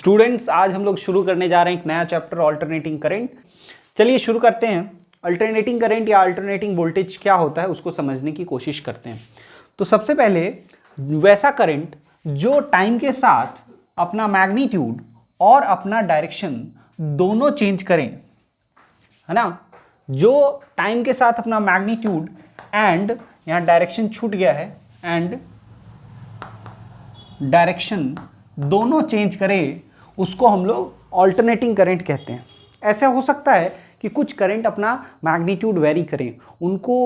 Students, आज हम लोग शुरू करने जा रहे हैं एक नया चैप्टर अल्टरनेटिंग करंट। चलिए शुरू करते हैं। अल्टरनेटिंग करंट या अल्टरनेटिंग वोल्टेज क्या होता है उसको समझने की कोशिश करते हैं। तो सबसे पहले वैसा करंट जो टाइम के साथ अपना मैग्नीट्यूड और अपना डायरेक्शन दोनों चेंज करें, है ना, जो टाइम के साथ अपना मैग्नीट्यूड एंड यहाँ डायरेक्शन छूट गया है एंड डायरेक्शन दोनों चेंज करे उसको हम लोग अल्टरनेटिंग करंट कहते हैं। ऐसा हो सकता है कि कुछ करंट अपना मैग्नीट्यूड वेरी करें, उनको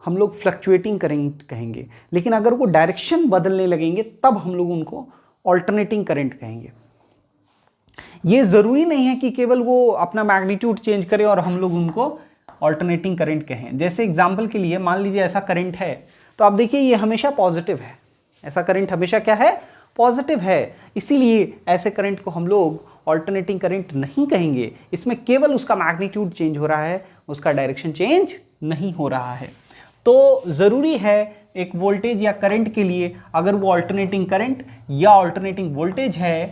हम लोग फ्लक्चुएटिंग करंट कहेंगे, लेकिन अगर वो डायरेक्शन बदलने लगेंगे तब हम लोग उनको अल्टरनेटिंग करंट कहेंगे। ये ज़रूरी नहीं है कि केवल वो अपना मैग्नीट्यूड चेंज करे और हम लोग उनको अल्टरनेटिंग करंट कहें। जैसे एग्जांपल के लिए मान लीजिए ऐसा करंट है, तो आप देखिए ये हमेशा पॉजिटिव है। ऐसा करंट हमेशा क्या है? पॉजिटिव है। इसीलिए ऐसे करंट को हम लोग अल्टरनेटिंग करंट नहीं कहेंगे। इसमें केवल उसका मैग्नीट्यूड चेंज हो रहा है, उसका डायरेक्शन चेंज नहीं हो रहा है। तो ज़रूरी है एक वोल्टेज या करंट के लिए, अगर वो अल्टरनेटिंग करंट या अल्टरनेटिंग वोल्टेज है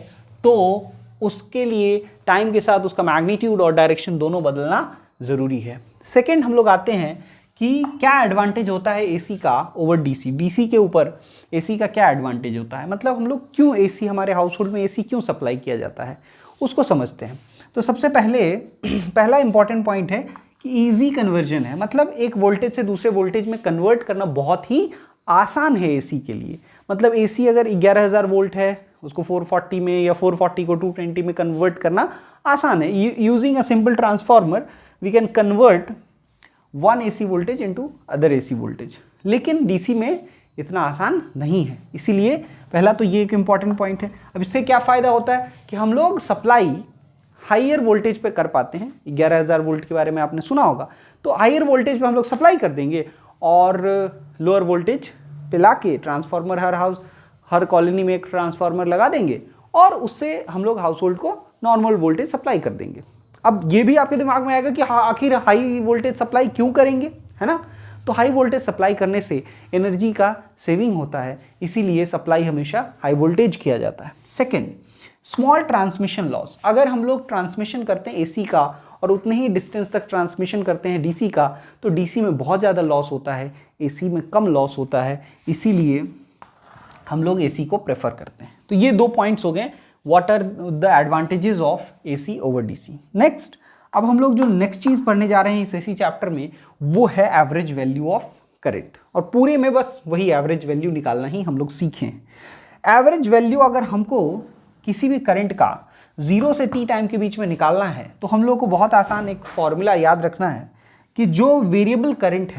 तो उसके लिए टाइम के साथ उसका मैग्नीट्यूड और डायरेक्शन दोनों बदलना ज़रूरी है। सेकेंड हम लोग आते हैं कि क्या एडवांटेज होता है एसी का ओवर डीसी। डीसी के ऊपर एसी का क्या एडवांटेज होता है, मतलब हम लोग क्यों एसी, हमारे हाउस होल्ड में एसी क्यों सप्लाई किया जाता है, उसको समझते हैं। तो सबसे पहला इंपॉर्टेंट पॉइंट है कि इजी कन्वर्जन है, मतलब एक वोल्टेज से दूसरे वोल्टेज में कन्वर्ट करना बहुत ही आसान है एसी के लिए। मतलब एसी अगर 11,000 वोल्ट है, उसको 440 में या 440 को 220 में कन्वर्ट करना आसान है। Using a simple transformer we can convert one AC voltage into other AC voltage, लेकिन डीसी में इतना आसान नहीं है। इसीलिए पहला तो ये एक इंपॉर्टेंट पॉइंट है। अब इससे क्या फ़ायदा होता है कि हम लोग सप्लाई हाइयर वोल्टेज पे कर पाते हैं। 11,000 वोल्ट के बारे में आपने सुना होगा, तो हाइयर वोल्टेज पे हम लोग सप्लाई कर देंगे और लोअर वोल्टेज पे लाके ट्रांसफार्मर हर कॉलोनी में एक ट्रांसफार्मर लगा देंगे और उससे हम लोग हाउस होल्ड को नॉर्मल वोल्टेज सप्लाई कर देंगे। अब ये भी आपके दिमाग में आएगा कि आखिर हाई वोल्टेज सप्लाई क्यों करेंगे, है ना। तो हाई वोल्टेज सप्लाई करने से एनर्जी का सेविंग होता है, इसीलिए सप्लाई हमेशा हाई वोल्टेज किया जाता है। Second, small transmission loss. अगर हम लोग ट्रांसमिशन करते हैं एसी का और उतने ही डिस्टेंस तक ट्रांसमिशन करते हैं डीसी का, तो डीसी में बहुत ज़्यादा लॉस होता है, एसी में कम लॉस होता है, इसीलिए हम लोग एसी को प्रेफर करते हैं। तो ये दो पॉइंट्स हो गए, what are the advantages of AC over DC. Next, अब हम लोग जो नेक्स्ट चीज़ पढ़ने जा रहे हैं इस एसी चैप्टर में, वो है एवरेज वैल्यू ऑफ करंट। और पूरे में बस वही एवरेज वैल्यू निकालना ही हम लोग सीखें। एवरेज वैल्यू अगर हमको किसी भी करंट का 0 से t टाइम के बीच में निकालना है, तो हम लोग को बहुत आसान एक फॉर्मूला याद रखना है कि जो वेरिएबल करंट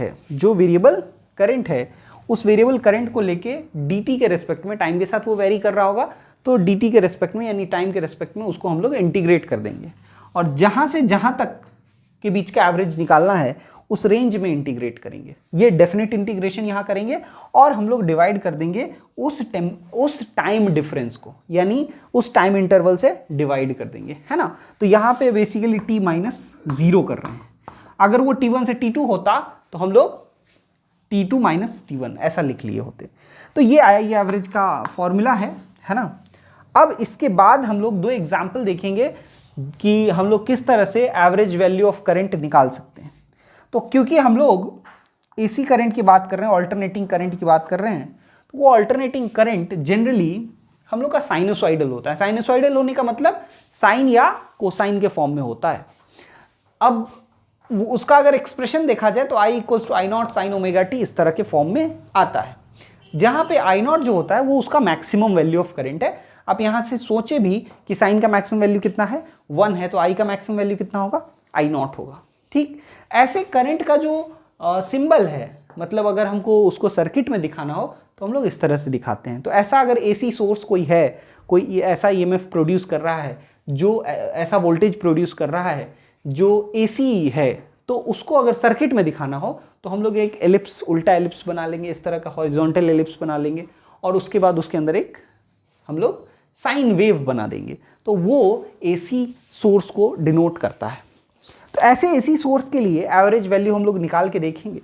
है उस वेरिएबल करंट को लेके dt के रेस्पेक्ट में, टाइम के साथ वो वेरी कर रहा होगा, तो dt के रेस्पेक्ट में यानी टाइम के रेस्पेक्ट में उसको हम लोग इंटीग्रेट कर देंगे और जहां से जहां तक के बीच का एवरेज निकालना है उस रेंज में इंटीग्रेट करेंगे। ये डेफिनेट इंटीग्रेशन यहां करेंगे और हम लोग डिवाइड कर देंगे उस टाइम डिफरेंस को, यानी उस टाइम इंटरवल से डिवाइड कर देंगे, है ना। तो यहां पे बेसिकली t-0 कर रहे हैं। अगर वो t1 से t2 होता तो हम लोग t2 माइनस t1 ऐसा लिख लिए होते। तो ये आया, ये एवरेज का फॉर्मूला है ना। अब इसके बाद हम लोग दो एग्जाम्पल देखेंगे कि हम लोग किस तरह से एवरेज वैल्यू ऑफ करंट निकाल सकते हैं। तो क्योंकि हम लोग एसी करंट की बात कर रहे हैं, अल्टरनेटिंग करंट की बात कर रहे हैं, तो वो अल्टरनेटिंग करंट जनरली हम लोग का साइनोसॉइडल होता है। साइनोसॉइडल होने का मतलब साइन या कोसाइन के फॉर्म में होता है। अब उसका अगर एक्सप्रेशन देखा जाए तो I = I0 sin ωt इस तरह के फॉर्म में आता है, जहां पे I0 जो होता है वो उसका मैक्सिमम वैल्यू ऑफ करंट है। आप यहां से सोचे भी कि साइन का मैक्सिमम वैल्यू कितना है, 1 है, तो I का मैक्सिमम वैल्यू कितना होगा, I0 होगा। ठीक, ऐसे करंट का जो सिंबल है, मतलब अगर हमको उसको सर्किट में दिखाना हो तो हम लोग इस तरह से दिखाते हैं। तो ऐसा अगर एसी सोर्स कोई है, कोई ऐसा ईएमएफ प्रोड्यूस कर रहा है, जो ऐसा वोल्टेज प्रोड्यूस कर रहा है जो एसी है, तो उसको अगर सर्किट में दिखाना हो तो हम लोग एक एलिप्स, उल्टा एलिप्स बना लेंगे, इस तरह का हॉरिजॉन्टल एलिप्स बना लेंगे और उसके बाद उसके अंदर एक हम लोग साइन वेव बना देंगे, तो वो एसी सोर्स को डिनोट करता है। तो ऐसे एसी सोर्स के लिए एवरेज वैल्यू हम लोग निकाल के देखेंगे।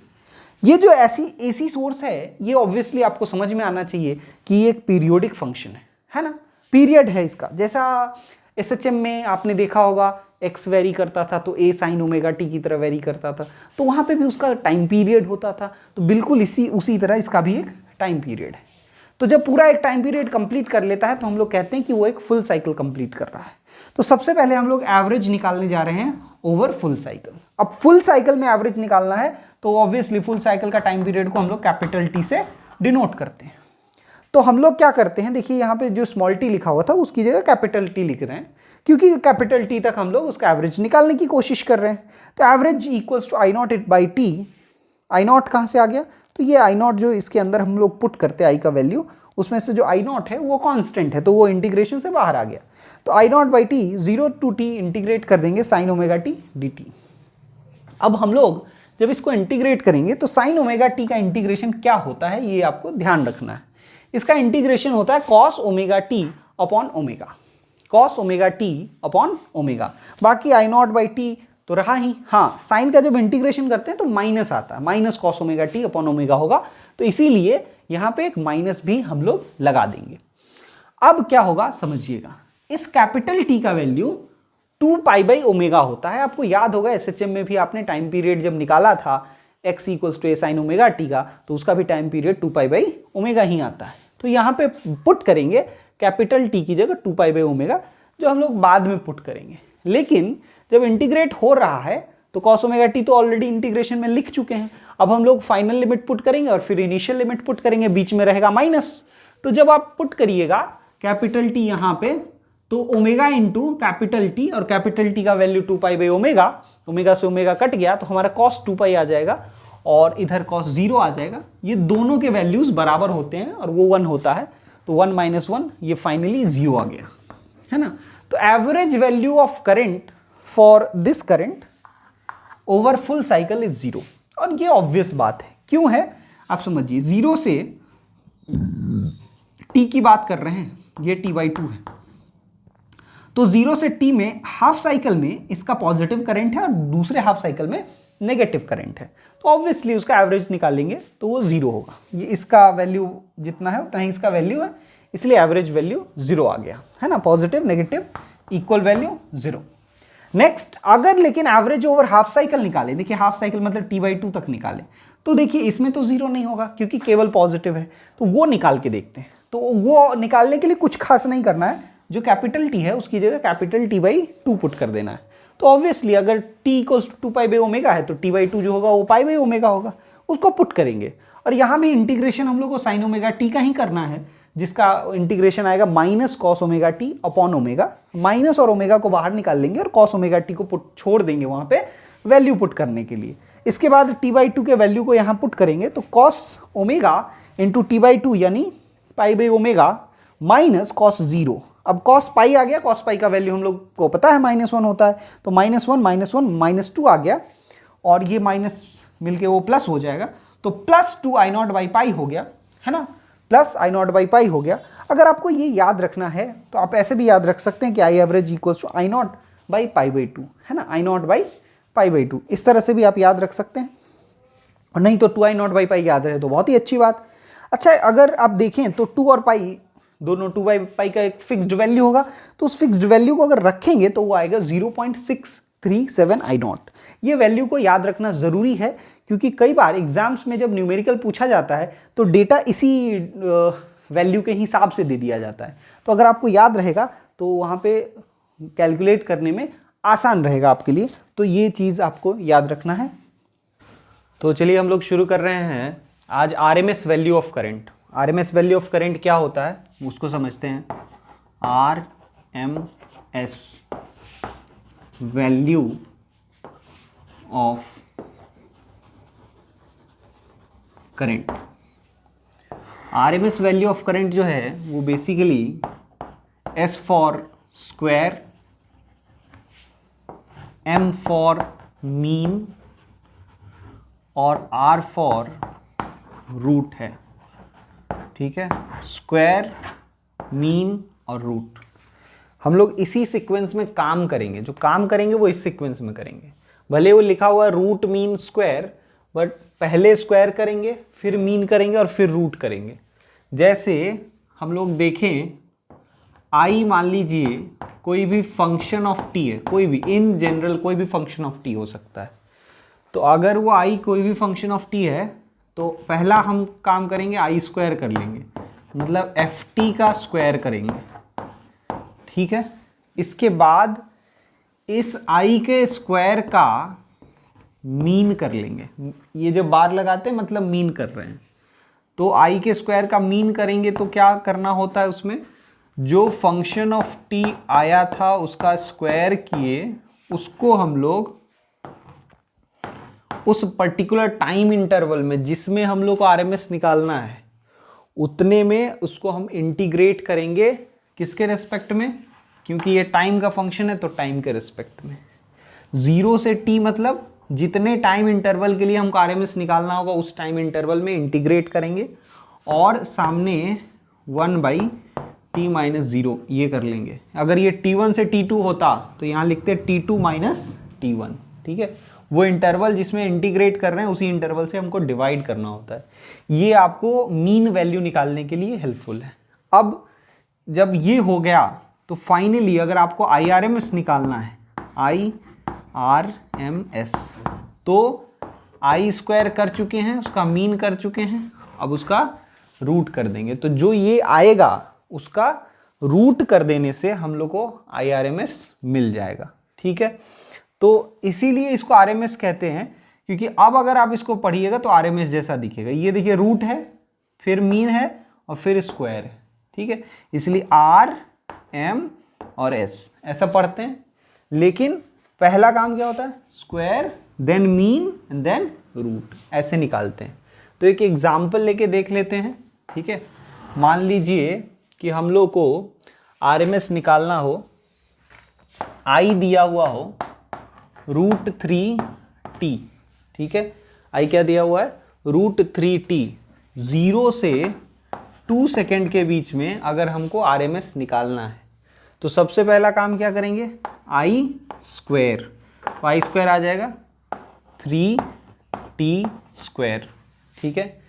ये जो ऐसी एसी सोर्स है, ये ऑब्वियसली आपको समझ में आना चाहिए कि ये एक पीरियोडिक फंक्शन है ना, पीरियड है इसका। जैसा एसएचएम में आपने देखा होगा एक्स वेरी करता था तो ए साइन ओमेगा टी की तरह वेरी करता था, तो वहाँ पे भी उसका टाइम पीरियड होता था। तो बिल्कुल उसी तरह इसका भी एक टाइम पीरियड है। तो जब पूरा एक टाइम पीरियड कंप्लीट कर लेता है तो हम लोग कहते हैं कि वो एक फुल साइकिल कंप्लीट कर रहा है। तो सबसे पहले हम लोग एवरेज निकालने जा रहे हैं ओवर फुल साइकिल। अब फुल साइकिल में एवरेज निकालना है तो ऑब्वियसली फुल साइकिल का टाइम पीरियड को हम लोग कैपिटल टी से डिनोट करते हैं। तो हम लोग क्या करते हैं, देखिए यहाँ पे जो स्मॉल टी लिखा हुआ था उसकी जगह कैपिटल टी लिख रहे हैं, क्योंकि कैपिटल टी तक हम लोग उसका एवरेज निकालने की कोशिश कर रहे हैं। तो average equals to I naught by T. I naught कहाँ से आ गया, तो ये आई नॉट जो इसके अंदर हम लोग पुट करते हैं आई का वैल्यू, उसमें से जो आई नॉट है वो कांस्टेंट है तो वो इंटीग्रेशन से बाहर आ गया। तो I naught by t 0 to t integrate कर देंगे sine omega t d t. अब हम लोग जब इसको इंटीग्रेट करेंगे तो साइन ओमेगा टी का इंटीग्रेशन क्या होता है ये आपको ध्यान रखना है। इसका इंटीग्रेशन होता है cos omega T upon omega, cos omega T upon omega. बाकी आई नॉट बाई टी तो रहा ही। हाँ, साइन का जब इंटीग्रेशन करते हैं तो माइनस आता है, minus cos omega T upon omega होगा, तो इसीलिए यहां पे एक माइनस भी हम लोग लगा देंगे। अब क्या होगा समझिएगा, इस कैपिटल टी का वैल्यू 2 पाई बाई ओमेगा होता है। आपको याद होगा एसएचएम में भी आपने टाइम पीरियड जब निकाला था x equals to a sine omega t का, तो उसका भी time period 2 pi by omega ही आता है। तो यहाँ पे पुट करेंगे कैपिटल टी की जगह 2 पाई बाई ओमेगा, जो हम लोग बाद में पुट करेंगे। लेकिन जब इंटीग्रेट हो रहा है तो कॉस ओमेगा टी तो ऑलरेडी इंटीग्रेशन में लिख चुके हैं। अब हम लोग फाइनल लिमिट पुट करेंगे और फिर इनिशियल लिमिट पुट करेंगे, बीच में रहेगा माइनस। तो जब आप पुट करिएगा कैपिटल टी यहाँ पे, तो ओमेगा इंटू कैपिटल टी, और कैपिटल टी का value 2 pi by omega, omega से ओमेगा कट गया तो हमारा कॉस 2 पाई आ जाएगा और इधर कॉस 0 आ जाएगा। ये दोनों के वैल्यूज बराबर होते हैं और वो 1 होता है, तो 1 माइनस 1 ये फाइनली 0 आ गया, है ना। तो average value of current for this current over full cycle is 0। और ये ऑब्वियस बात है, क्यों है आप समझिए। 0 से t की बात कर रहे हैं, ये t/2 है, तो 0 से t में हाफ साइकिल में इसका पॉजिटिव करंट है और दूसरे हाफ साइकिल में नेगेटिव करंट है, तो ऑब्वियसली उसका एवरेज निकालेंगे तो वो 0 होगा। ये इसका वैल्यू जितना है उतना ही इसका वैल्यू है, इसलिए एवरेज वैल्यू 0 आ गया, है ना। Positive negative equal value 0। Next, अगर लेकिन एवरेज ओवर हाफ साइकिल निकाले, देखिए हाफ साइकिल मतलब t/2 तक निकाले, तो देखिए इसमें तो 0 नहीं होगा क्योंकि केवल पॉजिटिव है, तो वो निकाल के देखते हैं। तो वो निकालने के लिए कुछ खास नहीं करना है, जो कैपिटल टी है उसकी जगह कैपिटल t/2 पुट कर देना है। तो ऑब्वियसली अगर t equals to 2 pi by omega है तो t/2 जो होगा वो पाई बाई ओमेगा होगा, उसको पुट करेंगे। और यहाँ भी इंटीग्रेशन हम लोग को साइन ओमेगा टी का ही करना है, जिसका इंटीग्रेशन आएगा minus cos omega T upon omega. Minus और ओमेगा को बाहर निकाल लेंगे और कॉस ओमेगा टी को पुट छोड़ देंगे वहाँ पे वैल्यू पुट करने के लिए। इसके बाद t/2 के वैल्यू को यहाँ पुट करेंगे, तो कॉस ओमेगा इंटू t/2 यानी पाई बाई ओमेगा माइनस कॉस 0। अब कॉस पाई आ गया, कॉस पाई का वैल्यू हम लोग को पता है -1 होता है, तो -1 -2 आ गया और ये माइनस मिलके वो प्लस हो जाएगा, तो +2 आई नॉट बाई पाई हो गया, है ना, प्लस आई नॉट बाई पाई हो गया। अगर आपको ये याद रखना है तो आप ऐसे भी याद रख सकते हैं कि I average equals to I naught by pi by 2, है ना, I naught by pi by 2, इस तरह से भी आप याद रख सकते हैं। और नहीं तो 2 आई नॉट बाई पाई याद रहे तो बहुत ही अच्छी बात। अच्छा, अगर आप देखें तो 2 और पाई दोनों 2 बाई पाई का एक फिक्स्ड वैल्यू होगा, तो उस फिक्स्ड वैल्यू को अगर रखेंगे तो वो आएगा 0.637 आई नॉट। ये वैल्यू को याद रखना ज़रूरी है, क्योंकि कई बार एग्जाम्स में जब न्यूमेरिकल पूछा जाता है तो डेटा इसी वैल्यू के हिसाब से दे दिया जाता है। तो अगर आपको याद रहेगा तो वहाँ पे कैलकुलेट करने में आसान रहेगा आपके लिए, तो ये चीज़ आपको याद रखना है। तो चलिए हम लोग शुरू कर रहे हैं आज RMS value of current. RMS value of current क्या होता है उसको समझते हैं। RMS value of current, RMS value of current जो है वो basically S for square, M for mean और R फॉर रूट है, ठीक है। स्क्वायर, मीन और रूट, हम लोग इसी सीक्वेंस में काम करेंगे, जो काम करेंगे वो इस सीक्वेंस में करेंगे। भले वो लिखा हुआ है रूट मीन स्क्वायर, बट पहले स्क्वायर करेंगे, फिर मीन करेंगे और फिर रूट करेंगे। जैसे हम लोग देखें आई मान लीजिए कोई भी फंक्शन ऑफ टी है, कोई भी इन जनरल कोई भी फंक्शन ऑफ टी हो सकता है। तो अगर वो आई कोई भी फंक्शन ऑफ टी है तो पहला हम काम करेंगे आई स्क्वायर कर लेंगे, मतलब एफ टी का स्क्वायर करेंगे, ठीक है। इसके बाद इस आई के स्क्वायर का मीन कर लेंगे, ये जो बार लगाते हैं मतलब मीन कर रहे हैं, तो आई के स्क्वायर का मीन करेंगे तो क्या करना होता है उसमें, जो फंक्शन ऑफ टी आया था उसका स्क्वायर किए, उसको हम लोग उस पर्टिकुलर टाइम इंटरवल में जिसमें हम लोग को आरएमएस निकालना है उतने में उसको हम इंटीग्रेट करेंगे, किसके रेस्पेक्ट में, क्योंकि ये टाइम का फंक्शन है तो टाइम के रेस्पेक्ट में। 0 से t मतलब जितने टाइम इंटरवल के लिए हमको आरएमएस निकालना होगा उस टाइम इंटरवल में इंटीग्रेट करेंगे, और सामने 1/t-0 ये कर लेंगे। अगर ये t1 से t2 होता तो यहाँ लिखते t2 - t1, ठीक है। वो इंटरवल जिसमें इंटीग्रेट कर रहे हैं उसी इंटरवल से हमको डिवाइड करना होता है। ये आपको मीन वैल्यू निकालने के लिए हेल्पफुल है। अब जब ये हो गया तो फाइनली अगर आपको IRMS निकालना है, IRMS, तो आई स्क्वायर कर चुके हैं, उसका मीन कर चुके हैं, अब उसका रूट कर देंगे, तो जो ये आएगा उसका रूट कर देने से हम लोग को IRMS मिल जाएगा, ठीक है। तो इसीलिए इसको RMS कहते हैं, क्योंकि अब अगर आप इसको पढ़िएगा तो RMS जैसा दिखेगा। ये देखिए रूट है, फिर मीन है और फिर स्क्वायर है, ठीक है। इसलिए R, M और S ऐसा पढ़ते हैं। लेकिन पहला काम क्या होता है, square then mean and then root, ऐसे निकालते हैं। तो एक एग्जाम्पल लेके देख लेते हैं, ठीक है। मान लीजिए कि हम लोग को RMS निकालना हो, I दिया हुआ हो √3t, ठीक है। I क्या दिया हुआ है, √3t, 0 से 2 सेकेंड के बीच में अगर हमको RMS निकालना है तो सबसे पहला काम क्या करेंगे, I स्क्वायर, तो I स्क्वायर आ जाएगा 3t², ठीक है।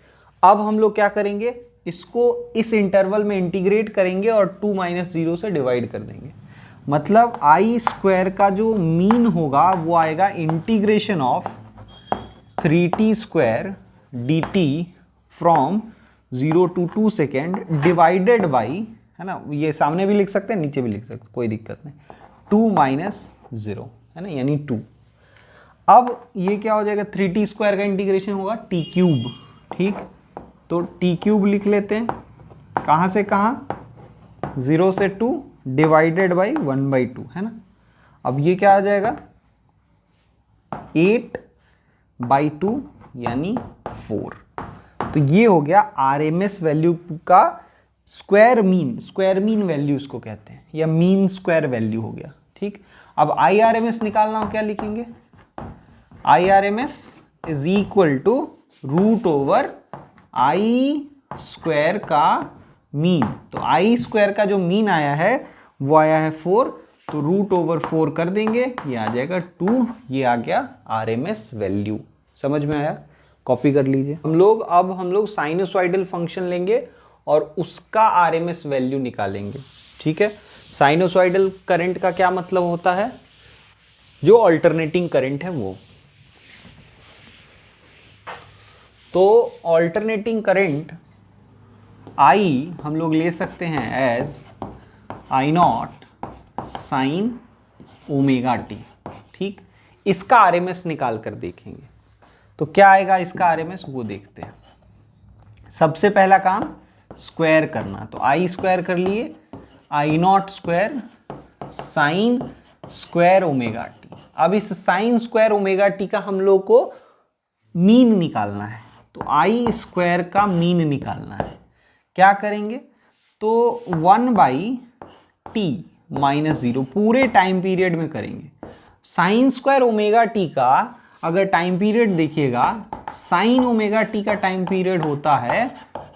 अब हम लोग क्या करेंगे, इसको इस इंटरवल में इंटीग्रेट करेंगे और 2 - 0 से डिवाइड कर देंगे, मतलब आई स्क्वायर का जो मीन होगा वो आएगा integration of 3t² dt from 0 to 2 second divided by, है ना, ये सामने भी लिख सकते हैं नीचे भी लिख सकते हैं, कोई दिक्कत नहीं, 2 - 0, है ना, यानी 2। अब ये क्या हो जाएगा, 3t² का इंटीग्रेशन होगा t³, ठीक। तो t³ लिख लेते हैं, कहाँ से कहाँ, 0 से 2 डिवाइडेड बाई 1/2, है ना। अब ये क्या आ जाएगा, 8/2 यानी 4। तो ये हो गया RMS वैल्यू का स्क्वायर मीन वैल्यू इसको कहते हैं, या मीन स्क्वायर वैल्यू हो गया, ठीक। अब IRMS निकालना हो, क्या लिखेंगे, IRMS is equal to √I square का मीन। तो I स्क्वायर का जो मीन आया है वो आया है 4, तो √4 कर देंगे, ये आ जाएगा 2, ये आ गया RMS वैल्यू। समझ में आया, कॉपी कर लीजिए। हम लोग साइनोसॉइडल फंक्शन लेंगे और उसका RMS वैल्यू निकालेंगे, ठीक है। साइनोसॉइडल करंट का क्या मतलब होता है, जो अल्टरनेटिंग करंट है वो। तो अल्टरनेटिंग करंट I हम लोग ले सकते हैं एज I0 sin ω/t, ठीक। इसका RMS निकाल कर देखेंगे तो क्या आएगा इसका RMS, वो देखते हैं। सबसे पहला काम स्क्वायर करना, तो I स्क्वायर कर लिए, I0 square sine square ω/t। अब इस साइन स्क्वायर ω/t का हम लोग को मीन निकालना है, तो I स्क्वायर का मीन निकालना है। क्या करेंगे, तो 1/t-0 पूरे टाइम पीरियड में करेंगे। साइन स्क्वायर ω/t का अगर टाइम पीरियड देखिएगा, साइन ω/t का टाइम पीरियड होता है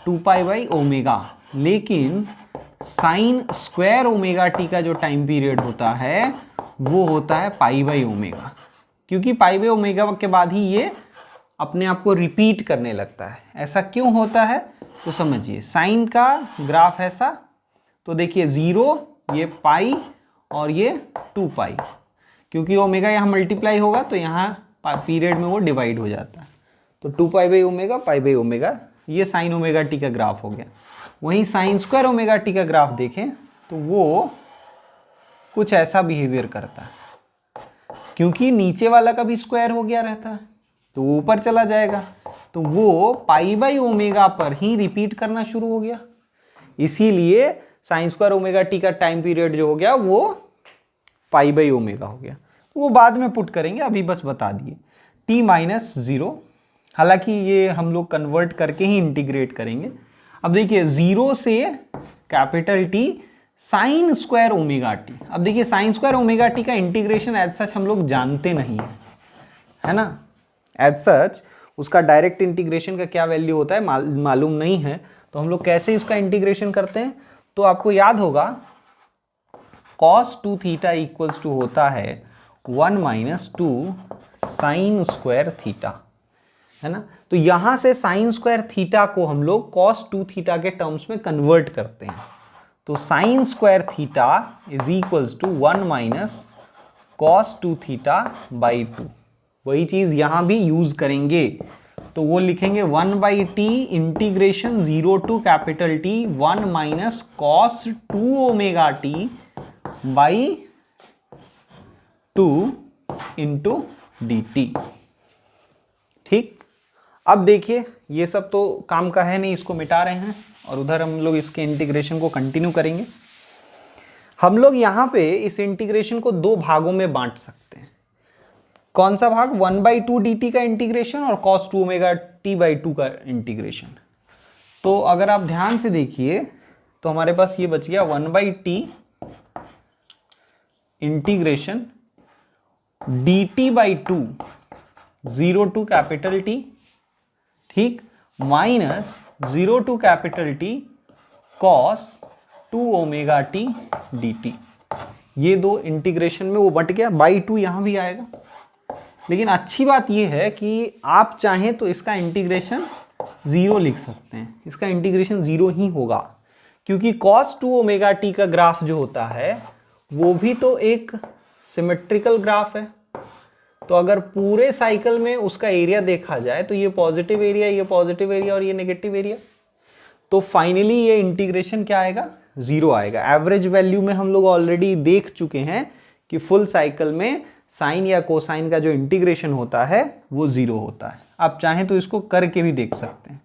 2π/ω, लेकिन साइन स्क्वायर ω/t का जो टाइम पीरियड होता है वो होता है π/ω, क्योंकि π/ω के बाद ही ये अपने आप को रिपीट करने लगता है। ऐसा क्यों होता है तो समझिए, साइन का ग्राफ ऐसा, तो देखिए 0 ये पाई और ये 2 पाई, क्योंकि ओमेगा यहाँ मल्टीप्लाई होगा तो यहाँ पीरियड में वो डिवाइड हो जाता है। तो 2 pi by omega, pi by omega, ये साइन ओमेगा टी का ग्राफ हो गया। वहीं साइन स्क्वायर ओमेगा टी का ग्राफ देखें तो वो कुछ ऐसा बिहेवियर करता है, क्योंकि नीचे वाला का भी स्क्वायर हो गया रहता है तो वो ऊपर चला जाएगा, तो वो पाई बाई ओमेगा पर ही रिपीट करना शुरू हो गया। इसीलिए साइन स्क्वायर ओमेगा टी का टाइम पीरियड जो हो गया वो पाई बाई ओमेगा हो गया। तो वो बाद में पुट करेंगे, अभी बस बता दिए t माइनस 0। हालांकि ये हम लोग कन्वर्ट करके ही इंटीग्रेट करेंगे। अब देखिए 0 से capital T sign square omega T. अब देखिए साइन स्क्वायर ओमेगा टी का इंटीग्रेशन एज सच हम लोग जानते नहीं है ना, एज सच उसका डायरेक्ट इंटीग्रेशन का क्या वैल्यू होता है मालूम नहीं है। तो हम लोग कैसे इसका इंटीग्रेशन करते हैं, तो आपको याद होगा cos 2 थीटा इक्वल्स टू होता है 1 माइनस 2 साइन स्क्वायर थीटा, है ना। तो यहां से साइन स्क्वायर थीटा को हम लोग cos 2 थीटा के टर्म्स में कन्वर्ट करते हैं। तो sine square theta is equals to 1 minus cos 2 theta by 2। वही चीज यहां भी यूज करेंगे, तो वो लिखेंगे 1 by T integration 0 to capital T 1 minus cos 2 omega T by 2 into D T. ठीक, अब देखिए ये सब तो काम का है नहीं, इसको मिटा रहे हैं और उधर हम लोग इसके इंटीग्रेशन को कंटिन्यू करेंगे। हम लोग यहाँ पे इस इंटीग्रेशन को दो भागों में बांट सकते हैं। कौन सा भाग, 1 बाई 2 डी टी का इंटीग्रेशन और cos 2 ओमेगा टी बाई 2 का इंटीग्रेशन। तो अगर आप ध्यान से देखिए तो हमारे पास ये बच गया 1 by T integration d t by 2 0 to capital T, ठीक, minus 0 to capital T cos 2 omega t d t. ये दो इंटीग्रेशन में वो बट गया, बाई 2 यहां भी आएगा। लेकिन अच्छी बात ये है कि आप चाहें तो इसका इंटीग्रेशन 0 लिख सकते हैं, इसका इंटीग्रेशन 0 ही होगा, क्योंकि cos 2 ओमेगा टी का ग्राफ जो होता है वो भी तो एक सिमेट्रिकल ग्राफ है। तो अगर पूरे साइकिल में उसका एरिया देखा जाए तो ये पॉजिटिव एरिया, ये पॉजिटिव एरिया और ये नेगेटिव एरिया, तो फाइनली ये इंटीग्रेशन क्या आएगा, 0 आएगा। एवरेज वैल्यू में हम लोग ऑलरेडी देख चुके हैं कि फुल साइकिल में साइन या कोसाइन का जो इंटीग्रेशन होता है वो 0 होता है। आप चाहें तो इसको करके भी देख सकते हैं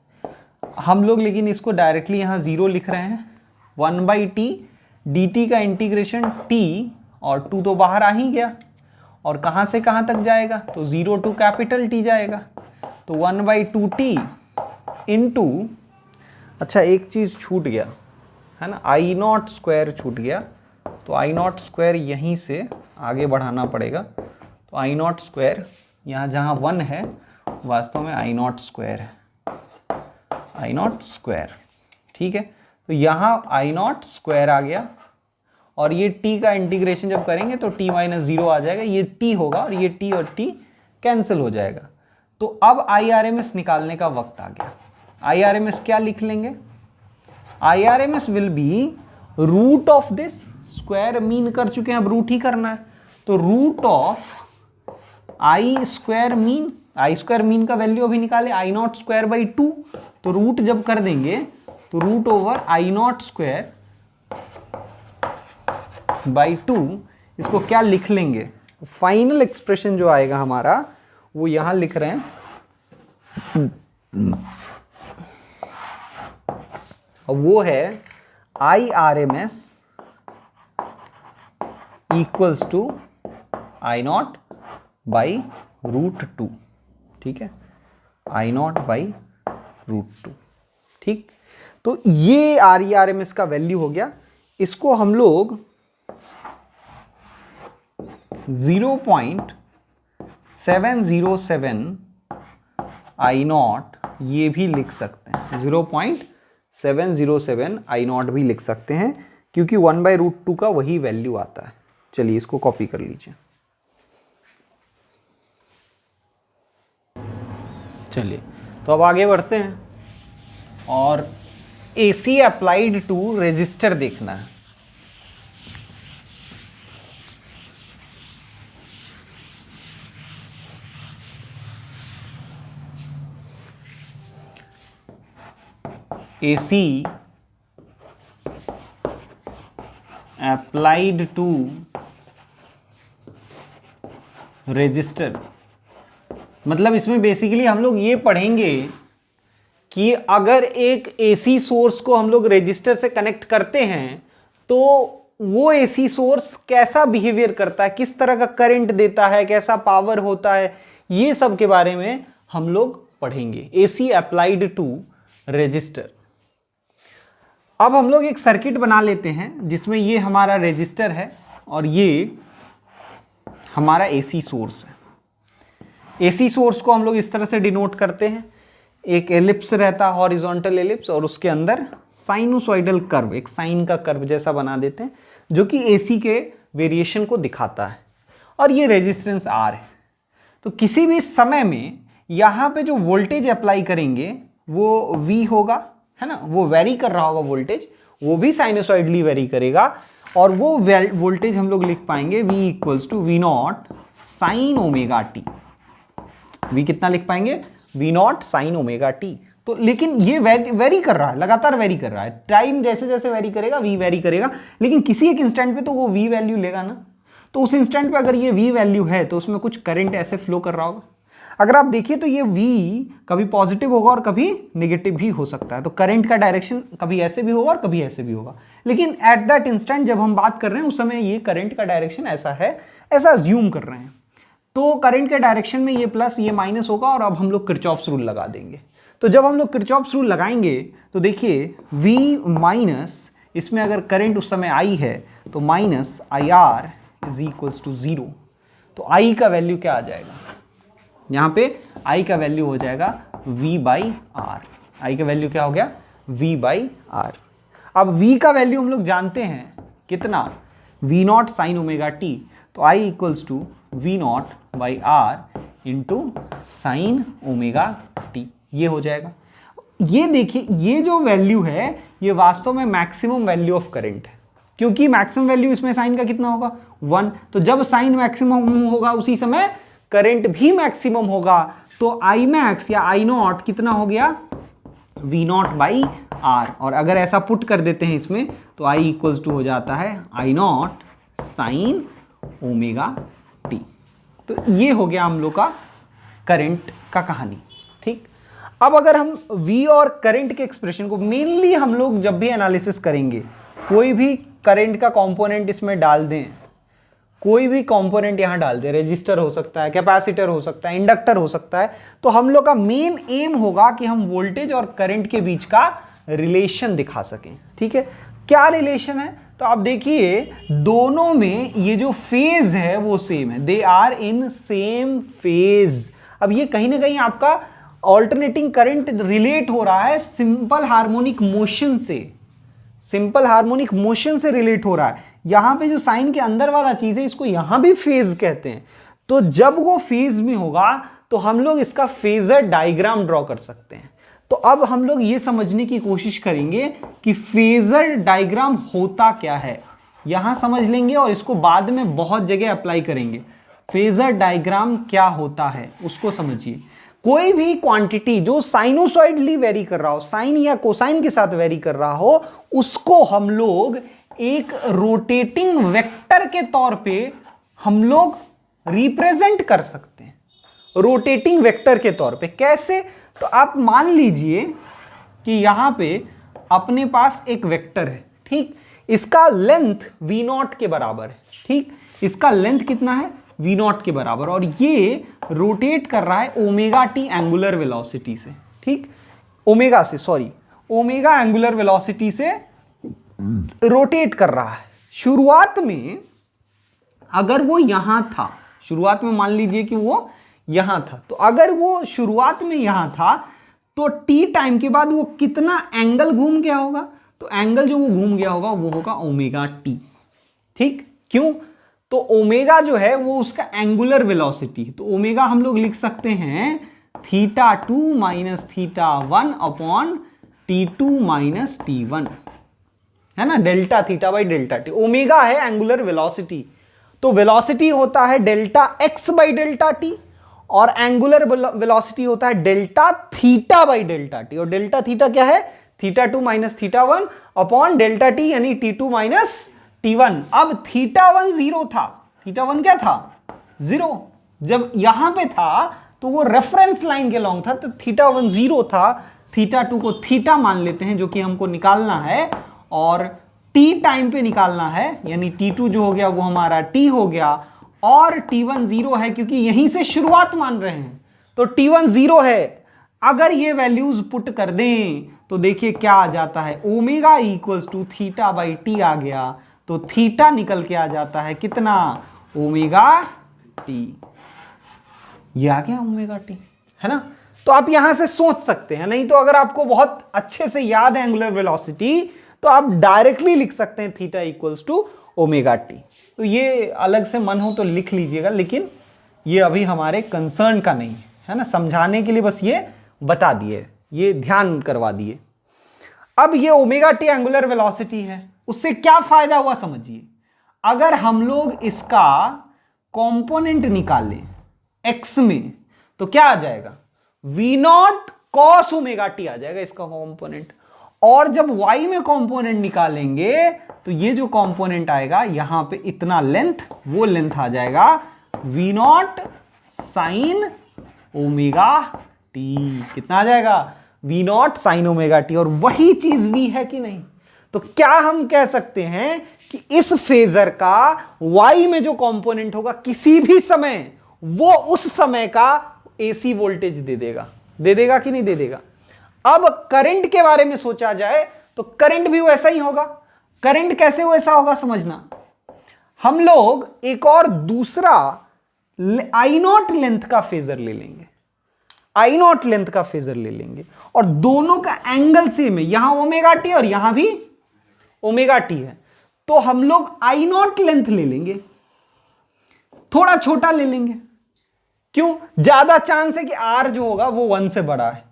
हम लोग, लेकिन इसको डायरेक्टली यहाँ 0 लिख रहे हैं। 1 बाई टी डी टी का इंटीग्रेशन t और 2 तो बाहर आ ही गया, और कहाँ से कहाँ तक जाएगा, तो 0 टू कैपिटल T जाएगा। तो 1 बाई 2 टी इंटू, अच्छा एक चीज़ छूट गया है ना, आई नॉट स्क्वायर छूट गया, तो आई नॉट स्क्वायर यहीं से आगे बढ़ाना पड़ेगा। तो आई नॉट स्क्वायर यहाँ जहाँ 1 है वास्तव में आई नॉट स्क्वायर है, आई नॉट स्क्वायर, ठीक है। तो यहाँ आई नॉट स्क्वायर आ गया, और ये t का इंटीग्रेशन जब करेंगे तो t माइनस 0 आ जाएगा, ये t होगा और ये t और t कैंसिल हो जाएगा। तो अब IRMS निकालने का वक्त आ गया। IRMS क्या लिख लेंगे, IRMS will be root of this, square mean कर चुके हैं, अब रूट ही करना है। तो root of I square mean, I square mean का वैल्यू अभी निकाले आई नॉट स्क्वायर बाई 2, तो रूट जब कर देंगे तो root over I naught square by 2, इसको क्या लिख लेंगे, फाइनल एक्सप्रेशन जो आएगा हमारा वो यहां लिख रहे हैं, वो है IRMS equals to I naught by root 2, ठीक है, आई नॉट बाई रूट 2, ठीक। तो ये RMS का वैल्यू हो गया। इसको हम लोग 0.707 आई नॉट ये भी लिख सकते हैं, 0.707 आई नॉट भी लिख सकते हैं, क्योंकि 1 बाई रूट 2 का वही वैल्यू आता है। चलिए इसको कॉपी कर लीजिए। चलिए तो अब आगे बढ़ते हैं और AC अप्लाइड टू रेजिस्टर देखना है। AC applied to रेजिस्टर, मतलब इसमें बेसिकली हम लोग ये पढ़ेंगे कि अगर एक AC सोर्स को हम लोग रेजिस्टर से कनेक्ट करते हैं तो वो AC सोर्स कैसा बिहेवियर करता है, किस तरह का करंट देता है, कैसा पावर होता है, ये सब के बारे में हम लोग पढ़ेंगे। AC applied to resistor. अब हम लोग एक सर्किट बना लेते हैं जिसमें ये हमारा रेजिस्टर है और ये हमारा AC सोर्स है। AC सोर्स को हम लोग इस तरह से डिनोट करते हैं, एक एलिप्स रहता है, हॉरिजॉन्टल एलिप्स, और उसके अंदर साइनोसॉइडल कर्व, एक साइन का कर्व जैसा बना देते हैं जो कि AC के वेरिएशन को दिखाता है, और ये रेजिस्टेंस R है। तो किसी भी समय में यहाँ पे जो वोल्टेज अप्लाई करेंगे वो V होगा, है ना, वो वेरी कर रहा होगा वोल्टेज, वो भी साइनोसॉइडली वेरी करेगा, और वो वोल्टेज हम लोग लिख पाएंगे V equals to V naught sine omega T. V कितना लिख पाएंगे? V naught sine omega T. तो लेकिन ये वेरी कर रहा है, लगातार वेरी कर रहा है, टाइम जैसे जैसे वेरी करेगा V वेरी करेगा, लेकिन किसी एक इंस्टेंट पे तो वो V वैल्यू लेगा ना। तो उस इंस्टेंट पे अगर ये V वैल्यू है तो उसमें कुछ करंट ऐसे फ्लो कर रहा होगा। अगर आप देखिए तो ये V कभी पॉजिटिव होगा और कभी नेगेटिव भी हो सकता है। तो करंट का डायरेक्शन कभी ऐसे भी होगा और कभी ऐसे भी होगा, लेकिन एट दैट इंस्टेंट जब हम बात कर रहे हैं उस समय ये करंट का डायरेक्शन ऐसा है, ऐसा अज्यूम कर रहे हैं। तो करंट के डायरेक्शन में ये प्लस ये माइनस होगा, और अब हम लोग किरचॉफ्स रूल लगा देंगे। तो जब हम लोग किरचॉफ्स रूल लगाएंगे तो देखिए V माइनस, इसमें अगर करंट उस समय I है तो minus IR is equals to 0। तो I का वैल्यू क्या आ जाएगा? यहाँ पे I का वैल्यू हो जाएगा V बाई R। I का वैल्यू क्या हो गया? V by R। अब V का वैल्यू हम लोग जानते हैं कितना? V naught sine omega T. तो I equals to V naught by R into sine omega T, ये हो जाएगा। ये देखिए, ये जो वैल्यू है ये वास्तव में मैक्सिमम वैल्यू ऑफ करंट है, क्योंकि मैक्सिमम वैल्यू इसमें साइन का कितना होगा? 1। तो जब साइन मैक्सिमम होगा उसी समय करंट भी मैक्सिमम होगा। तो I मैक्स या I नॉट कितना हो गया? V naught by R। और अगर ऐसा पुट कर देते हैं इसमें तो I इक्वल्स टू हो जाता है I not sine omega T. तो ये हो गया हम लोग का करंट का कहानी। ठीक, अब अगर हम V और करंट के एक्सप्रेशन को मेनली हम लोग जब भी एनालिसिस करेंगे, कोई भी करंट का कंपोनेंट इसमें डाल दें, कोई भी कंपोनेंट यहां डाल दें, रेजिस्टर हो सकता है, कैपेसिटर हो सकता है, इंडक्टर हो सकता है, तो हम लोग का मेन एम होगा कि हम वोल्टेज और करंट के बीच का रिलेशन दिखा सकें। ठीक है, क्या रिलेशन है? तो आप देखिए दोनों में ये जो फेज है वो सेम है, they are in same phase. अब ये कहीं ना कहीं आपका ऑल्टरनेटिंग करंट रिलेट हो रहा है सिंपल हार्मोनिक मोशन से, सिंपल हार्मोनिक मोशन से रिलेट हो रहा है। यहां पे जो साइन के अंदर वाला चीज है इसको यहां भी फेज कहते हैं। तो जब वो फेज में होगा तो हम लोग इसका फेजर डायग्राम ड्रॉ कर सकते हैं। तो अब हम लोग ये समझने की कोशिश करेंगे कि फेजर डायग्राम होता क्या है, यहां समझ लेंगे और इसको बाद में बहुत जगह अप्लाई करेंगे। फेजर डायग्राम क्या होता है उसको समझिए। कोई भी क्वांटिटी जो साइनोसॉइडली वेरी कर रहा हो, साइन या कोसाइन के साथ वेरी कर रहा हो, उसको हम लोग एक रोटेटिंग वेक्टर के तौर पे हम लोग रिप्रेजेंट कर सकते हैं, रोटेटिंग वेक्टर के तौर पे। कैसे? तो आप मान लीजिए कि यहां पे अपने पास एक वेक्टर है, ठीक, इसका लेंथ v नॉट के बराबर है, ठीक, इसका लेंथ कितना है? v नॉट के बराबर, और ये रोटेट कर रहा है ओमेगा टी एंगुलर वेलोसिटी से, ठीक, ओमेगा से, सॉरी, ओमेगा एंगुलर वेलोसिटी से रोटेट कर रहा है। शुरुआत में अगर वो यहां था, शुरुआत में मान लीजिए कि वो यहां था, तो अगर वो शुरुआत में यहां था तो t टाइम के बाद वो कितना एंगल घूम गया होगा? तो एंगल जो वो घूम गया होगा वो होगा ओमेगा टी। ठीक, क्यों? तो ओमेगा जो है वो उसका एंगुलर वेलोसिटी, तो ओमेगा हम लोग लिख सकते हैं θ2 minus θ1 upon t2 minus t1, है ना, delta theta by delta T. Omega है एंगुलर वेलोसिटी, तो वेलोसिटी होता है delta x by delta T, और एंगुलर वेलोसिटी होता है delta theta by delta T. और डेल्टा थीटा क्या है? Theta 2 minus theta 1 upon delta T यानी T2 माइनस T1। अब थीटा 1 0 था, थीटा 1 क्या था 0, जब यहां पे था तो वो रेफरेंस लाइन के लॉन्ग था, तो थीटा 1 0 था, थीटा 2 को थीटा मान लेते हैं जो कि हमको निकालना है, और टी टाइम पे निकालना है, यानी T2 जो हो गया वो हमारा T हो गया, और T1 0 है क्योंकि यहीं से शुरुआत मान रहे हैं, तो T1 0 है। अगर ये वैल्यूज पुट कर दें तो देखिए क्या आ जाता है, omega equals to theta by t आ गया, तो थीटा निकल के आ जाता है कितना, ओमेगा टी, ये आ गया ओमेगा टी, है ना। तो आप यहां से सोच सकते हैं, नहीं तो अगर आपको बहुत अच्छे से याद है एंगुलर वेलोसिटी तो आप डायरेक्टली लिख सकते हैं theta equals to omega T. तो ये अलग से मन हो तो लिख लीजिएगा, लेकिन ये अभी हमारे कंसर्न का नहीं है ना, समझाने के लिए बस ये बता दिए, ये ध्यान करवा दिए। अब ये ओमेगा टी एंगुलर वेलोसिटी है, उससे क्या फायदा हुआ समझिए। अगर हम लोग इसका कंपोनेंट निकालें x में तो क्या आ जाएगा, v naught cos omega t आ जाएगा इसका कंपोनेंट, और जब y में कंपोनेंट निकालेंगे तो ये जो कंपोनेंट आएगा यहां पे इतना लेंथ, वो लेंथ आ जाएगा v naught sine omega T, कितना आ जाएगा v naught sine omega T, और वही चीज v है कि नहीं। तो क्या हम कह सकते हैं कि इस फेजर का y में जो कंपोनेंट होगा किसी भी समय, वो उस समय का AC वोल्टेज दे देगा कि नहीं दे देगा। अब करंट के बारे में सोचा जाए तो करंट भी वैसा ही होगा। करंट कैसे वैसा होगा समझना, हम लोग एक और दूसरा I नॉट लेंथ का फेजर ले लेंगे, I नॉट लेंथ का फेजर ले लेंगे, और दोनों का एंगल सेम है, यहां ओमेगा टी और यहां भी ओमेगा टी है, तो हम लोग I नॉट लेंथ ले लेंगे, थोड़ा छोटा ले लेंगे। क्यों, ज्यादा चांस है कि R जो होगा वो 1 से बड़ा है,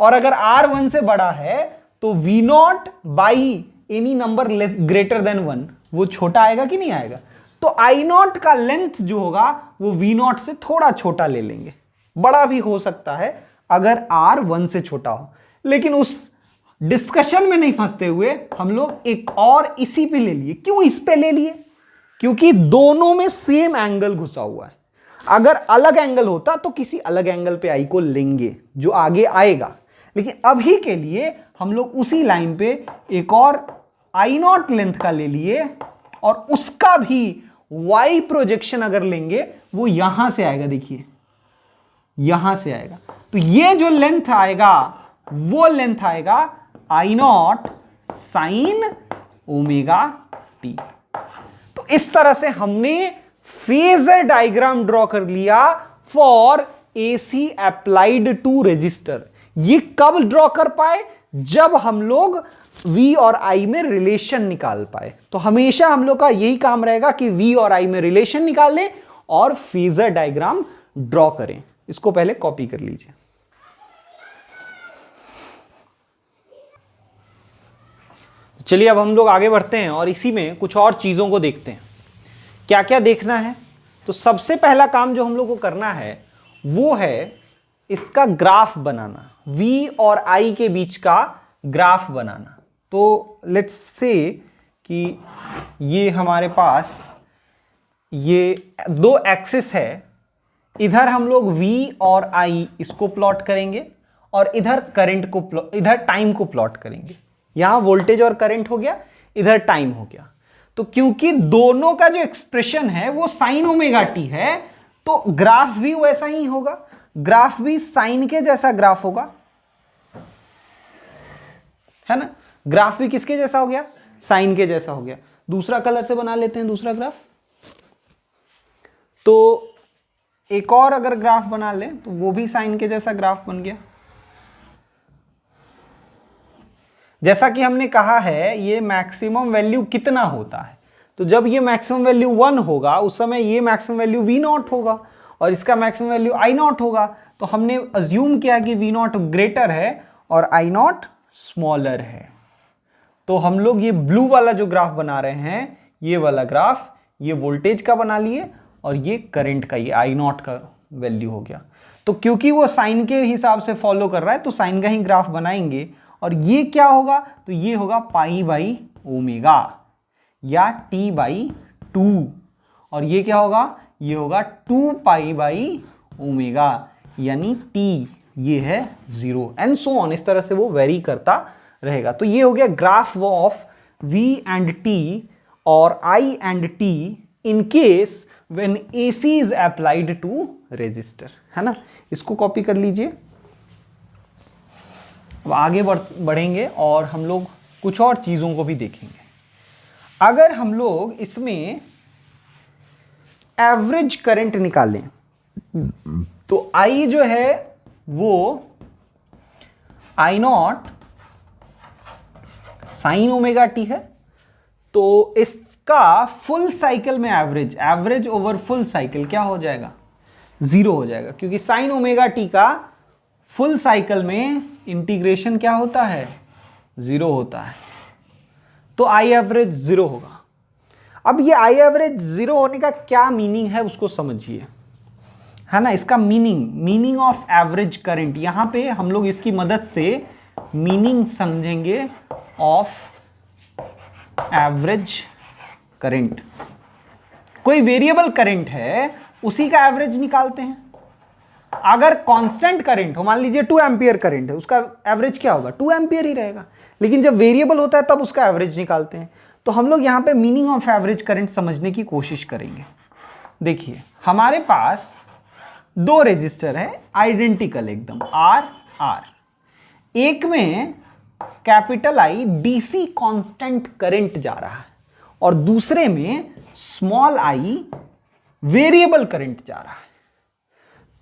और अगर R 1 से बड़ा है तो V naught by any number less greater than 1 वो छोटा आएगा कि नहीं आएगा। तो I नॉट का लेंथ जो होगा वो V नॉट से थोड़ा छोटा ले लेंगे, बड़ा भी हो सकता है अगर R 1 से छोटा हो। लेकिन उस डिस्कशन में नहीं फंसते हुए हम लोग एक और इसी पे ले लिए। क्यों इस पे ले लिए, क्योंकि दोनों में सेम एंगल घुसा हुआ है। अगर अलग एंगल होता तो किसी अलग एंगल पे आई को लेंगे जो आगे आएगा, लेकिन अभी के लिए हम लोग उसी लाइन पे एक और आई नॉट लेंथ का ले लिए, और उसका भी वाई प्रोजेक्शन अगर लेंगे वो यहां से आएगा, देखिए यहां से आएगा, तो ये जो लेंथ आएगा वो लेंथ आएगा आई नॉट साइन ओमेगा टी। तो इस तरह से हमने फेजर डायग्राम ड्रॉ कर लिया for AC applied to resistor. ये कब ड्रॉ कर पाए, जब हम लोग V और I में रिलेशन निकाल पाए। तो हमेशा हम लोग का यही काम रहेगा कि V और I में रिलेशन निकालें और फेजर डायग्राम ड्रॉ करें। इसको पहले कॉपी कर लीजिए। चलिए अब हम लोग आगे बढ़ते हैं और इसी में कुछ और चीजों को देखते हैं। क्या क्या देखना है, तो सबसे पहला काम जो हम लोग को करना है वो है इसका ग्राफ बनाना, V और I के बीच का ग्राफ बनाना। तो लेट्स से कि ये हमारे पास ये दो एक्सिस है, इधर हम लोग V और I इसको प्लॉट करेंगे और इधर करंट को इधर टाइम को प्लॉट करेंगे। यहां वोल्टेज और करंट हो गया, इधर टाइम हो गया। तो क्योंकि दोनों का जो एक्सप्रेशन है वो साइन ओमेगा टी है, तो ग्राफ भी वैसा ही होगा, ग्राफ भी साइन के जैसा ग्राफ होगा, है ना। ग्राफ भी किसके जैसा हो गया, साइन के जैसा हो गया। दूसरा कलर से बना लेते हैं दूसरा ग्राफ। तो एक और अगर ग्राफ बना लें तो वो भी साइन के जैसा ग्राफ बन गया। जैसा कि हमने कहा है ये मैक्सिमम वैल्यू कितना होता है, तो जब ये मैक्सिमम वैल्यू 1 होगा उस समय ये मैक्सिमम वैल्यू V नॉट होगा और इसका मैक्सिमम वैल्यू I नॉट होगा। तो हमने अज्यूम किया कि V नॉट ग्रेटर है और I नॉट स्मॉलर है। तो हम लोग ये ब्लू वाला जो ग्राफ बना रहे हैं, ये वाला ग्राफ, ये वोल्टेज का बना लिए और ये करंट का, ये I नॉट का वैल्यू हो गया। तो क्योंकि वो साइन के हिसाब से फॉलो कर रहा है तो साइन का ही ग्राफ बनाएंगे और ये क्या होगा, तो ये होगा पाई बाई ओमेगा या टी बाई 2, और ये क्या होगा, ये होगा 2 पाई बाई ओमेगा यानी टी, ये है 0 एंड सो ऑन। इस तरह से वो वेरी करता रहेगा। तो ये हो गया graph of V and T और I and T in case when AC is applied to resistor, है ना। इसको कॉपी कर लीजिए। अब आगे बढ़ेंगे और हम लोग कुछ और चीजों को भी देखेंगे। अगर हम लोग इसमें एवरेज करंट निकालें तो I जो है वो I not sine omega T है, तो इसका फुल साइकिल में एवरेज ओवर फुल साइकिल क्या हो जाएगा, 0 हो जाएगा, क्योंकि साइन ओमेगा टी का फुल साइकिल में इंटीग्रेशन क्या होता है, 0 होता है। तो आई एवरेज 0 होगा। अब ये आई एवरेज 0 होने का क्या मीनिंग है उसको समझिए, है ना। इसका मीनिंग ऑफ एवरेज करंट, यहां पे हम लोग इसकी मदद से मीनिंग समझेंगे ऑफ एवरेज करंट। कोई वेरिएबल करंट है उसी का एवरेज निकालते हैं। अगर कांस्टेंट करंट हो, मान लीजिए 2 एम्पियर करंट है, उसका एवरेज क्या होगा, 2 एम्पियर ही रहेगा। लेकिन जब वेरिएबल होता है तब उसका एवरेज निकालते हैं। तो हम लोग यहां पे मीनिंग ऑफ एवरेज करंट समझने की कोशिश करेंगे। देखिए हमारे पास 2 रेजिस्टर है आइडेंटिकल एकदम, R। एक में capital I DC constant current जा रहा है और दूसरे में स्मॉल I वेरिएबल करंट जा रहा है।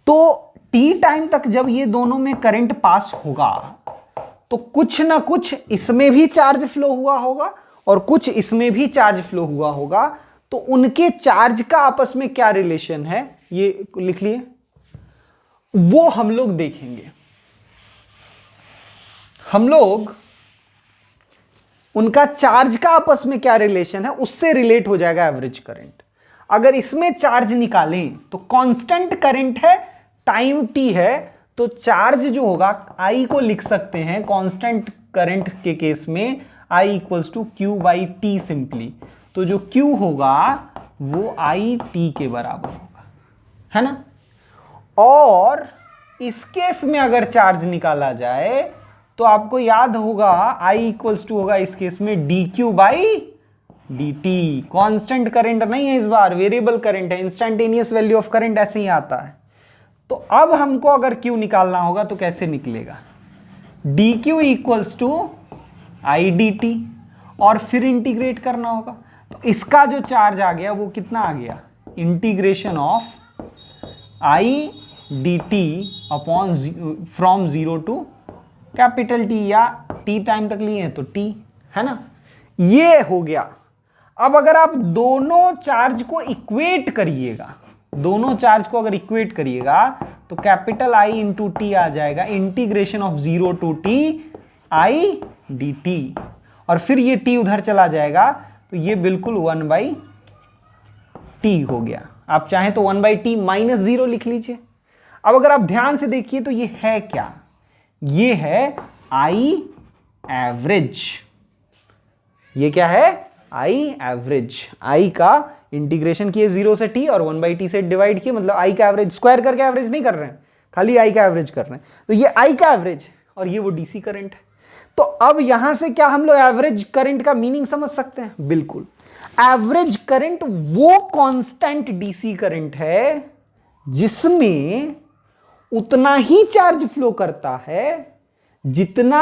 तो t टाइम तक जब ये दोनों में करंट पास होगा तो कुछ ना कुछ इसमें भी चार्ज फ्लो हुआ होगा और कुछ इसमें भी चार्ज फ्लो हुआ होगा। तो उनके चार्ज का आपस में क्या रिलेशन है ये लिख लिए, वो हम लोग देखेंगे। हम लोग उनका चार्ज का आपस में क्या रिलेशन है उससे रिलेट हो जाएगा एवरेज करंट। अगर इसमें चार्ज निकालें तो कांस्टेंट करंट है, टाइम t है, तो चार्ज जो होगा I को लिख सकते हैं कांस्टेंट करंट के केस में I equals to Q by T simply. तो जो Q होगा वो I t के बराबर होगा, है ना। और इस केस में अगर चार्ज निकाला जाए तो आपको याद होगा I इक्वल्स टू होगा इस केस में dq by dt। Constant current नहीं है, इस बार वेरिएबल करंट है, इंस्टेंटेनियस वैल्यू ऑफ करंट ऐसे ही आता है। तो अब हमको अगर q निकालना होगा तो कैसे निकलेगा, dq equals to I dt और फिर इंटीग्रेट करना होगा। तो इसका जो चार्ज आ गया वो कितना आ गया, integration of I dt upon from 0 to capital T, या T टाइम तक लिए हैं तो T, है ना। ये हो गया। अब अगर आप दोनों चार्ज को इक्वेट करिएगा, दोनों चार्ज को अगर इक्वेट करिएगा तो कैपिटल I इंटू टी आ जाएगा, integration of 0 to T I dt, और फिर ये T उधर चला जाएगा तो ये बिल्कुल 1 बाई टी हो गया। आप चाहें तो 1 बाई टी माइनस 0 लिख लीजिए। अब अगर आप ध्यान से देखिए तो ये है क्या, ये है I एवरेज। ये क्या है, I एवरेज। I का इंटीग्रेशन किए 0 से T और 1 बाई टी से डिवाइड किए, मतलब I का एवरेज, स्क्वायर करके एवरेज नहीं कर रहे हैं, खाली I का एवरेज कर रहे हैं। तो ये I का एवरेज और ये वो डीसी करंट है। तो अब यहां से क्या हम लोग एवरेज करंट का मीनिंग समझ सकते हैं, बिल्कुल। एवरेज करंट वो कांस्टेंट डीसी करंट है जिसमें उतना ही चार्ज फ्लो करता है जितना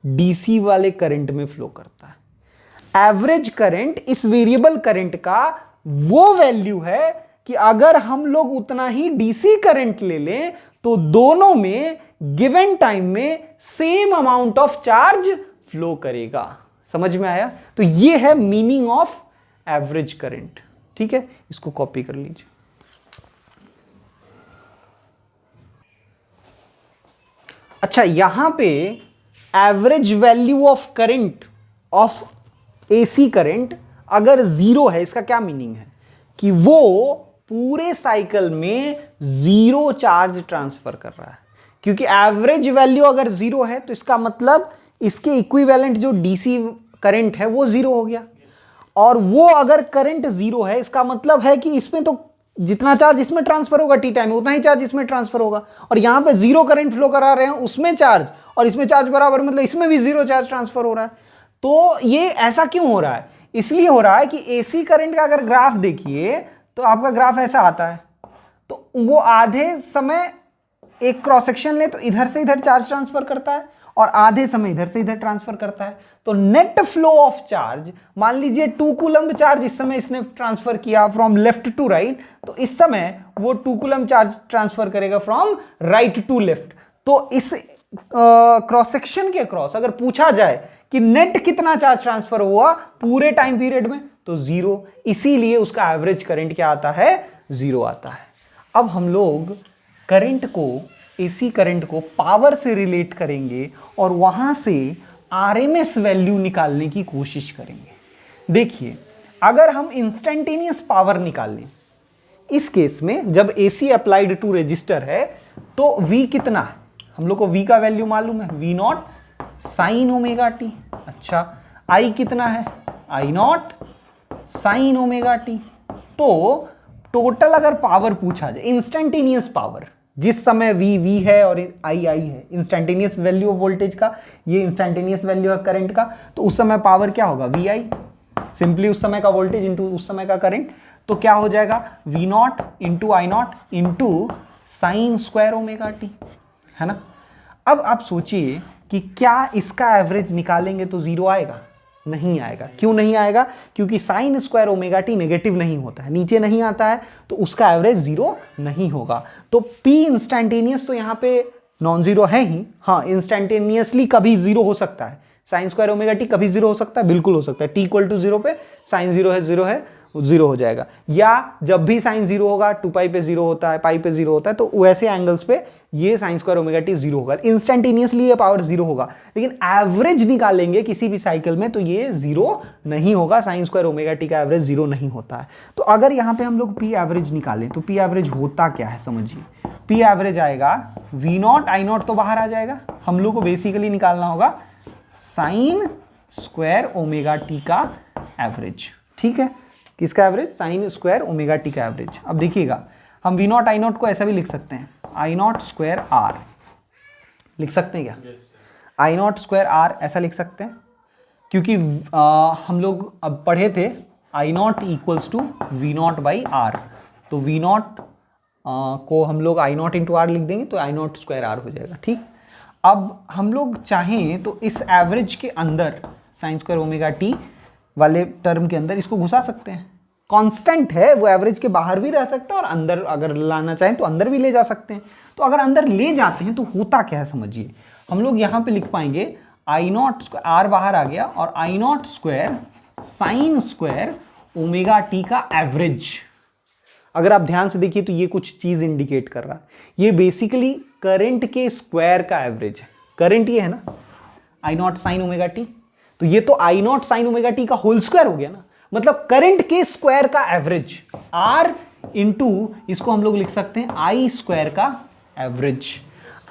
डीसी वाले करंट में फ्लो करता है। एवरेज करंट इस वेरिएबल करंट का वो वैल्यू है कि अगर हम लोग उतना ही डीसी करंट ले लें तो दोनों में गिवन टाइम में same amount of charge flow करेगा। समझ में आया। तो ये है मीनिंग ऑफ एवरेज करंट। ठीक है, इसको कॉपी कर लीजिए। अच्छा, यहां पे average value of current of AC current अगर 0 है, इसका क्या मीनिंग है कि वो पूरे साइकिल में 0 चार्ज ट्रांसफर कर रहा है। क्योंकि एवरेज वैल्यू अगर 0 है तो इसका मतलब इसके इक्विवेलेंट जो डीसी करंट है वो जीरो हो गया। और वो अगर करंट जीरो है इसका मतलब है कि इसमें तो जितना चार्ज इसमें ट्रांसफर होगा टी टाइम में उतना ही चार्ज इसमें ट्रांसफर होगा, और यहां पे जीरो करंट फ्लो करा रहे हैं उसमें चार्ज और इसमें चार्ज बराबर, मतलब इसमें भी जीरो चार्ज ट्रांसफर हो रहा है। तो ये ऐसा क्यों हो रहा है? इसलिए हो रहा है कि एसी करंट का अगर ग्राफ देखिए तो आपका ग्राफ ऐसा आता है, तो वो आधे समय एक क्रॉस सेक्शन ले तो इधर से इधर चार्ज ट्रांसफर करता है और आधे समय इधर से इधर ट्रांसफर करता है। तो नेट फ्लो ऑफ चार्ज, मान लीजिए 2 कूलम्ब चार्ज इस समय इसने ट्रांसफर किया फ्रॉम लेफ्ट टू राइट, तो इस समय वो 2 कूलम्ब चार्ज ट्रांसफर करेगा फ्रॉम राइट टू लेफ्ट। तो इस क्रॉस सेक्शन के अक्रॉस अगर पूछा जाए कि नेट कितना चार्ज ट्रांसफर हुआ पूरे टाइम पीरियड में, तो जीरो, इसीलिए उसका एवरेज करंट क्या आता है? जीरो आता है। अब हम लोग करंट को, एसी करंट को पावर से रिलेट करेंगे और वहां से आरएमएस वैल्यू निकालने की कोशिश करेंगे। देखिए, अगर हम इंस्टेंटेनियस पावर निकालें, इस केस में जब एसी अप्लाइड टू रजिस्टर है तो V कितना है? हम लोग को V का वैल्यू मालूम है, V naught sine omega T. अच्छा, I कितना है? I not sine omega T. तो टोटल अगर पावर पूछा जाए, इंस्टेंटेनियस पावर, जिस समय V है और I है, इंस्टेंटेनियस वैल्यू ऑफ वोल्टेज का, ये इंस्टेंटेनियस वैल्यू है करंट का, तो उस समय पावर क्या होगा? VI, सिंपली उस समय का वोल्टेज इंटू उस समय का करंट। तो क्या हो जाएगा? V not into I not into sine square omega T, है ना। अब आप सोचिए कि क्या इसका एवरेज निकालेंगे तो जीरो आएगा? नहीं आएगा। क्यों नहीं आएगा? क्योंकि sign square omega T negative नहीं होता है, नीचे नहीं आता है, तो उसका एवरेज जीरो नहीं होगा। तो P इंस्टेंटेनियस तो यहाँ पे नॉन जीरो है ही, हाँ इंस्टेंटेनियसली कभी जीरो हो सकता है, साइन स्क्वायर ओमेगा टी कभी जीरो हो सकता है, बिल्कुल हो सकता है। टी इक्वल टू जीरो पे साइन जीरो है, जीरो हो जाएगा। या जब भी साइन जीरो होगा 2 पाई पे जीरो होता है, पाई पे जीरो होता है, तो वैसे एंगल्स पे ये sign square omega T zero होगा, इंस्टेंटेनियसली ये पावर जीरो होगा। लेकिन एवरेज निकालेंगे किसी भी साइकिल में तो ये जीरो नहीं होगा, साइन स्क्वायर ओमेगा टी का एवरेज जीरो नहीं होता है। तो अगर यहाँ पे हम लोग पी एवरेज निकालें तो पी एवरेज होता क्या है समझिए। पी एवरेज आएगा वी नॉट, आई नॉट तो बाहर आ जाएगा, हम लोग को बेसिकली निकालना होगा साइन स्क्वायर ओमेगा टी का एवरेज। ठीक है, किसका average? Sign square omega t का एवरेज। अब देखिएगा, हम वी नॉट आई नॉट को ऐसा भी लिख सकते हैं, आई नॉट स्क्वायर आर लिख सकते हैं क्या? आई नॉट स्क्वायर आर ऐसा लिख सकते हैं, क्योंकि हम लोग अब पढ़े थे I naught equals to v naught by R, तो वी नॉट को हम लोग आई नॉट इंटू आर लिख देंगे तो आई नॉट स्क्वायर आर हो जाएगा। ठीक, अब हम लोग चाहें तो इस एवरेज के अंदर साइन स्क्वायर ओमेगा टी वाले टर्म के अंदर इसको घुसा सकते हैं, कांस्टेंट है वो, एवरेज के बाहर भी रह सकता है और अंदर अगर लाना चाहें तो अंदर भी ले जा सकते हैं। तो अगर अंदर ले जाते हैं तो होता क्या है समझिए, हम लोग यहाँ पे लिख पाएंगे आई नॉट स्क्वायर, आर बाहर आ गया, और I naught square sine square omega t का एवरेज। अगर आप ध्यान से देखिए तो ये कुछ चीज इंडिकेट कर रहा है, ये बेसिकली करंट के स्क्वायर का एवरेज है। करंट ये है ना I naught sine omega T, तो ये तो I naught sine omega t का होल स्क्वायर हो गया ना, मतलब करंट के स्क्वायर का एवरेज आर इंटू, इसको हम लोग लिख सकते हैं आई स्क्वायर का एवरेज।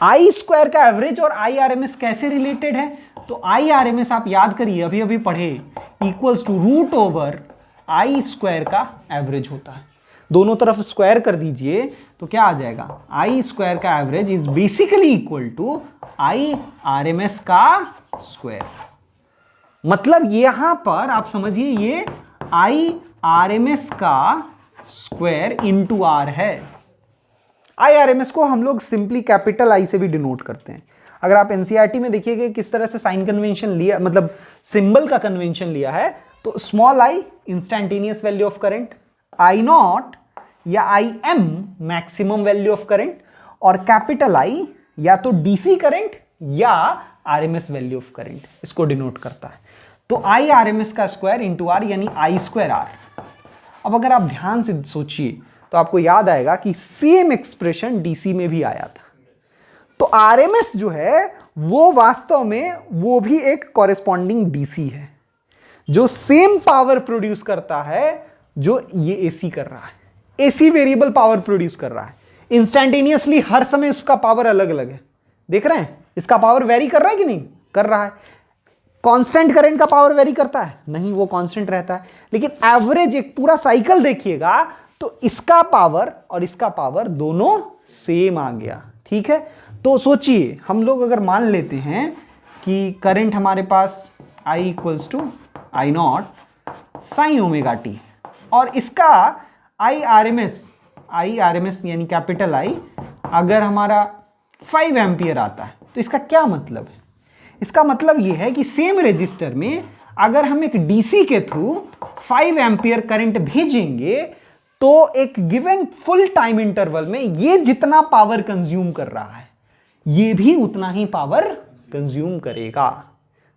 आई स्क्वायर का एवरेज और आई आर एम एस कैसे रिलेटेड है? तो आई आर एम एस आप याद करिए, अभी अभी पढ़े, equals to root over I square का एवरेज होता है। दोनों तरफ स्क्वायर कर दीजिए तो क्या आ जाएगा? आई स्क्वायर का average is basically equal to I R M S का स्क्वायर। मतलब यहां पर आप समझिए ये आई आर एम एस का स्क्वायर इंटू आर है। आई आर एम एस को हम लोग सिंपली कैपिटल आई से भी डिनोट करते हैं। अगर आप एनसीईआरटी में देखिएगा किस तरह से साइन कन्वेंशन लिया, मतलब सिंबल का कन्वेंशन लिया है, तो small I instantaneous value of current, I naught या I m maximum value of current, और कैपिटल आई या तो डीसी करंट या आरएमएस वैल्यू ऑफ करंट इसको डिनोट करता है। तो आई आरएमएस का स्क्वायर इंटू आर यानी आई स्क्वायर आर। अब अगर आप ध्यान से सोचिए तो आपको याद आएगा कि सेम एक्सप्रेशन डीसी में भी आया था। तो आरएमएस जो है वो वास्तव में वो भी एक कॉरेस्पॉन्डिंग डीसी है जो सेम पावर प्रोड्यूस करता है जो ये एसी कर रहा है। एसी वेरिएबल पावर प्रोड्यूस कर रहा है इंस्टेंटेनियसली, हर समय उसका पावर अलग अलग है। देख रहे हैं इसका पावर वेरी कर रहा है कि नहीं कर रहा है, कांस्टेंट करंट का पावर वेरी करता है? नहीं, वो कांस्टेंट रहता है। लेकिन एवरेज एक पूरा साइकिल देखिएगा तो इसका पावर और इसका पावर दोनों सेम आ गया। ठीक है, तो सोचिए हम लोग अगर मान लेते हैं कि करंट हमारे पास I equals to I naught sine omega T, और इसका आई आर एम एस यानी कैपिटल आई अगर हमारा 5 एम्पियर आता है, तो इसका क्या मतलब है? इसका मतलब यह है कि सेम रेजिस्टर में अगर हम एक डीसी के थ्रू 5 एम्पियर करंट भेजेंगे तो एक गिवन फुल टाइम इंटरवल में ये जितना पावर कंज्यूम कर रहा है ये भी उतना ही पावर कंज्यूम करेगा।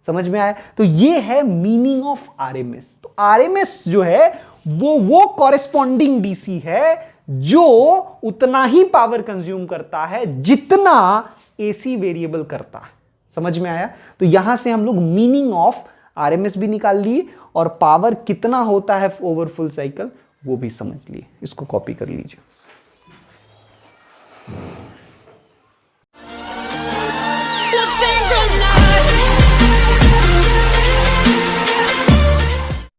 समझ में आया? तो ये है मीनिंग ऑफ आरएमएस। तो आरएमएस जो है वो कॉरेस्पॉन्डिंग डीसी है जो उतना ही पावर कंज्यूम करता है जितना एसी वेरिएबल करता है। समझ में आया? तो यहां से हम लोग मीनिंग ऑफ आरएमएस भी निकाल लिए और पावर कितना होता है ओवर फुल साइकिल वो भी समझ लिए। इसको कॉपी कर लीजिए।